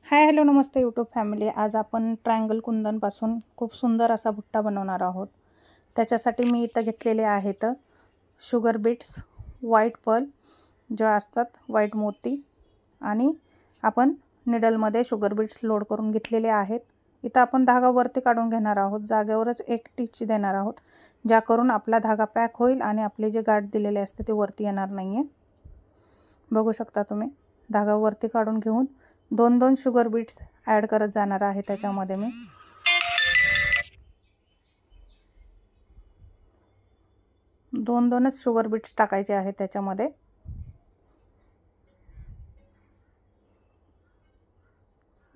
Hi hello नमस्ते YouTube family. आज आपण triangle कुंदनपासून खूप सुंदर असा भुट्टा बनवणार आहोत। त्याच्यासाठी मी इथं घेतलेले आहेत शुगर बीट्स, व्हाईट पर्ल जे असतात, व्हाईट मोती, आणि आपण निडलमध्ये शुगर बीट्स लोड करून घेतलेले आहेत। इथं आपण धागा वरती काढून घेणार आहोत, जागेवरच एक टिच देणार आहोत, ज्या करून आपला धागा पॅक होईल आणि आपले जे गाठ दिलेले असते ते वरती येणार नाहीये। बघू शकता तुम्ही, धागा वरती काढून घेऊन दोन दोन शुगर बीट्स ॲड करत जाणार आहे। त्याच्यामध्ये मी दोनच शुगर बीट्स टाकायचे आहेत त्याच्यामध्ये।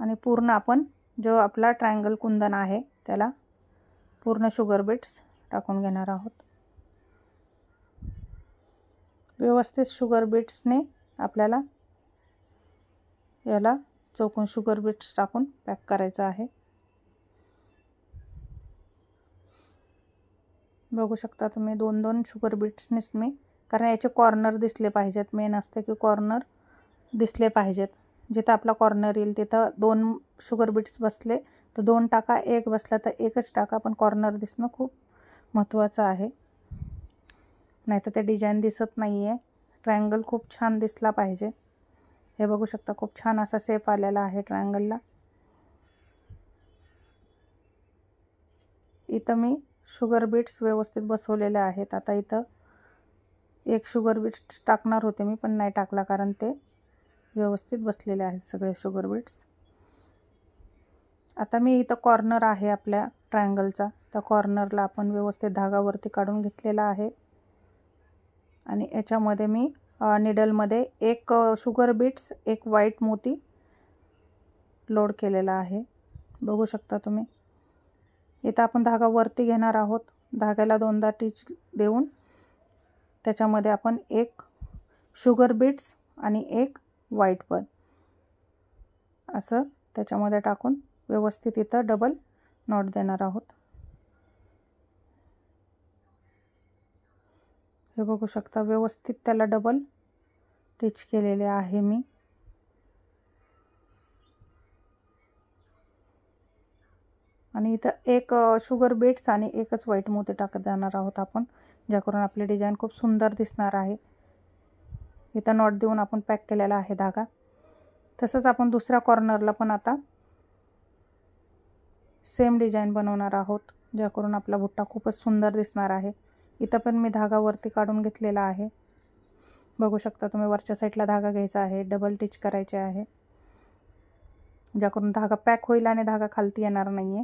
आणि पूर्ण आपण जो आपला ट्रायंगल कुंदन आहे त्याला पूर्ण शुगर बीट्स टाकून घेणार आहोत। व्यवस्थित शुगर बीट्सने आपल्याला याला चौकोन शुगर बीट्स टाकून पॅक करायचं आहे। बघू शकता तुम्ही, दोन शुगर बीट्सनेच मी, कारण याचे कॉर्नर दिसले पाहिजेत। मेन असते की कॉर्नर दिसले पाहिजेत। जिथं आपला कॉर्नर येईल तिथं दोन शुगर बीट्स बसले तर दोन टाका, एक बसला तर एकच टाका, पण कॉर्नर दिसणं खूप महत्त्वाचं आहे, नाहीतर ते डिझाईन दिसत नाही आहे। ट्रायंगल खूप छान दिसला पाहिजे। हे बघू शकता, खूप छान असा शेप आलेला आहे ट्रायंगलला। इथं मी शुगर बीट्स व्यवस्थित बसवलेले आहेत। आता इथं एक शुगर बीट्स टाकणार होते मी, पण नाही टाकला, कारण ते व्यवस्थित बसलेले आहेत सगळे शुगर बीट्स। आता मी इथं कॉर्नर आहे आपल्या ट्रायंगलचा, त्या कॉर्नरला आपण व्यवस्थित धागा वरती काढून घेतलेला आहे। आणि याच्यामध्ये मी निडलमध्ये एक शुगर बीट्स, एक व्हाईट मोती लोड केलेला आहे। बघू शकता तुम्ही, इथं आपण धागा वरती घेणार आहोत, धाग्याला दोनदा टिच देऊन त्याच्यामध्ये आपण एक शुगर बीट्स आणि एक व्हाईट पर्ल असं त्याच्यामध्ये टाकून व्यवस्थित इथं डबल नॉट देणार आहोत। हे बघू शकता, व्यवस्थित त्याला डबल टिच केलेले आहे मी। आणि इथं एक शुगर बीट्स आणि एकच व्हाईट मोती टाकत जाणार आहोत आपण, ज्याकरून आपले डिझाईन खूप सुंदर दिसणार आहे। इथं नॉट देऊन आपण पॅक केलेला आहे धागा। तसंच आपण दुसऱ्या कॉर्नरला पण आता सेम डिझाईन बनवणार आहोत, ज्याकरून आपला भुट्टा खूपच सुंदर दिसणार आहे। इथं पण मी धागा वरती काढून घेतलेला आहे। बघू शकता तुम्ही, वरच्या साईडला धागा घ्यायचा आहे, डबल टिच करायचे आहे, ज्याकरून धागा पॅक होईल आणि धागा खालती येणार नाहीये।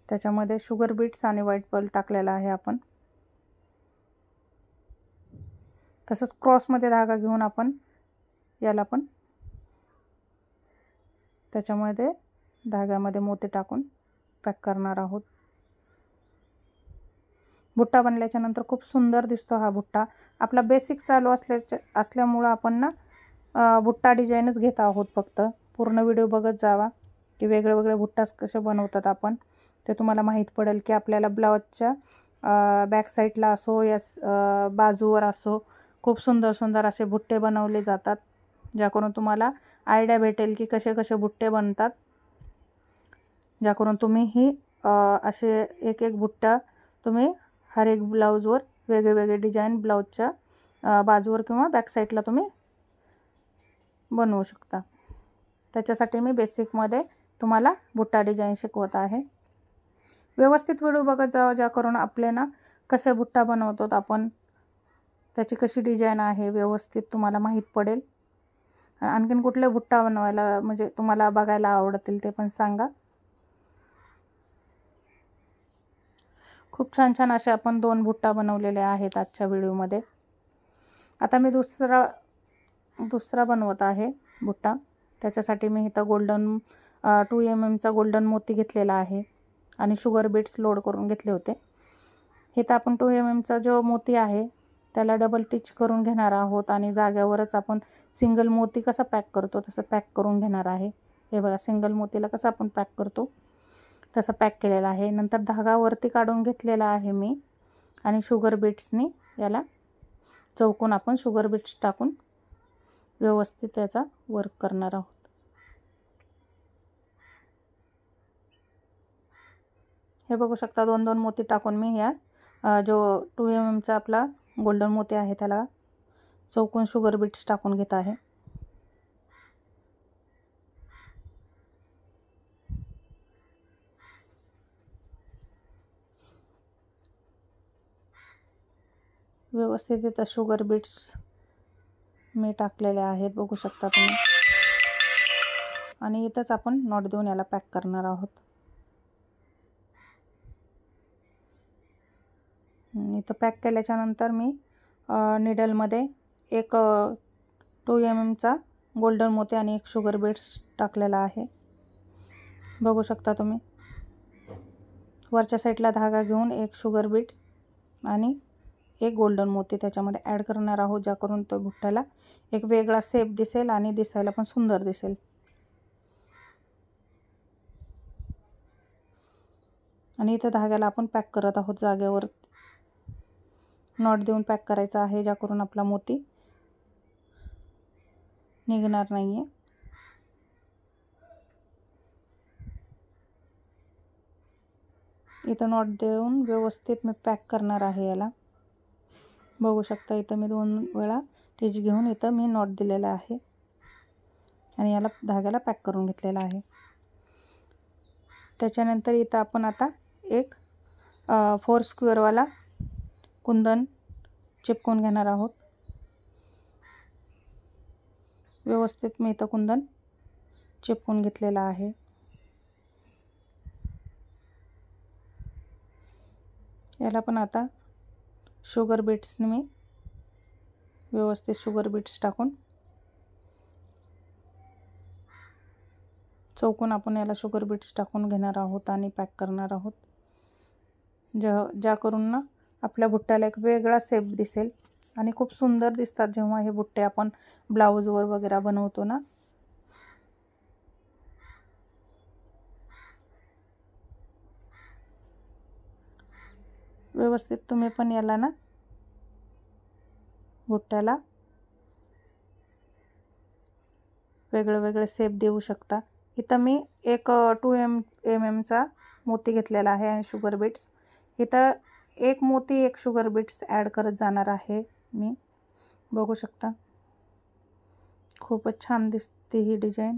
त्याच्यामध्ये शुगर बीट्स आणि व्हाईट पर्ल टाकलेला आहे आपण। तसंच क्रॉसमध्ये धागा घेऊन आपण याला पण त्याच्यामध्ये धाग्यामध्ये मोती टाकून पॅक करणार आहोत। भुट्टा बनल्याच्या नंतर खूप सुंदर दिसतो हा भुट्टा। आपला बेसिक चालू असल्यामुळं आपण ना भुट्टा डिझाईनच घेत आहोत फक्त। पूर्ण व्हिडिओ बघत जावा की वेगळे भुट्टास कसे बनवतात आपण, ते तुम्हाला माहीत पडेल की आपल्याला ब्लाउजच्या बॅक साईडला असो या बाजूवर असो खूप सुंदर असे भुट्टे बनवले जातात, ज्याकरून तुम्हाला आयडिया भेटेल की कसे कसे भुट्टे बनतात, ज्याकरून तुम्हीही असे एक भुट्टा तुम्ही हर एक ब्लाऊजवर वेगळे डिझाईन ब्लाऊजच्या बाजूवर किंवा बॅक साईडला तुम्ही बनवू शकता। त्याच्यासाठी मी बेसिकमध्ये तुम्हाला भुट्टा डिझाईन शिकवत आहे। व्यवस्थित व्हिडिओ बघत जावा, ज्याकरून आपले ना कसे भुट्टा बनवतो आपण, त्याची कशी डिझाईन आहे व्यवस्थित तुम्हाला माहीत पडेल। आणखीन कुठले भुट्टा बनवायला म्हणजे तुम्हाला बघायला आवडतील ते पण सांगा। खूप छान असे आपण दोन भुट्टा बनवलेले आहेत आजच्या व्हिडिओमध्ये। आता मी दुसरा बनवत आहे भुट्टा। त्याच्यासाठी मी इथं गोल्डन 2 mm चा गोल्डन मोती घेतलेला आहे आणि शुगर बीट्स लोड करून घेतले होते। इथं आपण 2 mm चा जो मोती आहे त्याला डबल टिच करून घेणार आहोत आणि जाग्यावरच आपण सिंगल मोती कसा पॅक करतो तसं पॅक करून घेणार आहे। हे बघा, सिंगल मोतीला कसं आपण पॅक करतो तसं पॅक केलेला आहे। नंतर धागा वरती काढून घेतलेला आहे मी आणि शुगर बीट्सनी याला चौकोन आपण शुगर बीट्स टाकून व्यवस्थित याचा वर्क करणार आहोत। हे बघू शकता 2-2 मोती टाकून मी ह्या जो 2 mm चा आपला गोल्डन मोती आहे त्याला चौकोन शुगर बीट्स टाकून घेत आहे। व्यवस्थित इथं शुगर बीट्स मी टाकलेले आहेत बघू शकता तुम्ही। आणि इथंच आपण नॉट देऊन याला पॅक करणार आहोत। इथं पॅक केल्याच्या नंतर मी निडलमध्ये एक 2 mm चा गोल्डन मोती आणि एक शुगर बीट्स टाकलेला आहे बघू शकता तुम्ही। वरच्या साईडला धागा घेऊन एक शुगर बीट्स आणि एक गोल्डन मोती त्याच्यामध्ये ॲड करणार आहोत, ज्या करून तो भुट्ट्याला एक वेगळा शेप दिसेल आणि दिसायला पण सुंदर दिसेल। आणि इथे धाग्याला आपण पॅक करत आहोत जागेवर नॉट देऊन पॅक करायचा आहे, ज्या करून आपला मोती निघणार नाहीये। इथं नॉट देऊन व्यवस्थित मी पॅक करणार आहे याला बघू शकता। इथं मी 2 वेळा टिच घेऊन इथं मी नॉट दिलेला आहे आणि याला धाग्याला पॅक करून घेतलेला आहे। त्याच्यानंतर इथं आपण आता एक 4 स्क्वेअर वाला कुंदन चिपकून घेणार आहोत। व्यवस्थित मी इथं कुंदन चिपकून घेतलेला आहे। याला पण आता शुगर बीट्सने मी व्यवस्थित शुगर बीट्स टाकून चौकोन आपण याला शुगर बीट्स टाकून घेणार आहोत आणि पॅक करणार आहोत, ज्या करून ना आपल्या भुट्ट्याला एक वेगळा शेप दिसेल आणि खूप सुंदर दिसतात जेव्हा हे भुट्टे आपण ब्लाऊजवर वगैरे बनवतो ना। व्यवस्थित तुम्ही पण याला ना भुट्ट्याला वेगळे शेप देऊ शकता। इथं मी एक 2 mm चा मोती घेतलेला आहे आणि शुगर बीट्स इथं एक मोती एक शुगर बीट्स ॲड करत जाणार आहे मी बघू शकता। खूपच छान दिसते ही डिझाइन।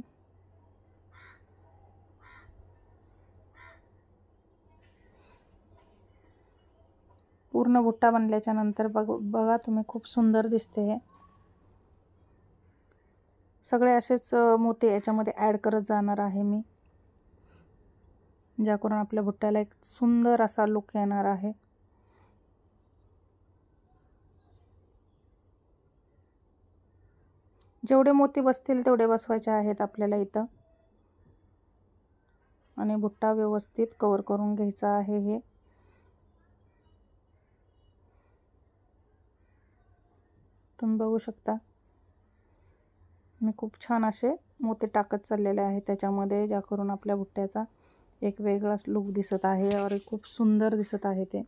पूर्ण भुट्टा बनल्याच्या नंतर बघा तुम्ही खूप सुंदर दिसते हे। सगळे असेच मोती याच्यामध्ये ॲड करत जाणार आहे मी, ज्या करून आपल्या भुट्ट्याला एक सुंदर असा लुक येणार आहे। जेवढे मोती बसतील तेवढे बसवायचे आहेत आपल्याला इथं आणि भुट्टा व्यवस्थित कव्हर करून घ्यायचा आहे। हे तुम्ही बघू शकता मी खूप छान असे मोती टाकत चाललेले आहे त्याच्यामध्ये, ज्या करून आपल्या भुट्ट्याचा एक वेगळाच लुक दिसत आहे और खूप सुंदर दिसत आहे ते।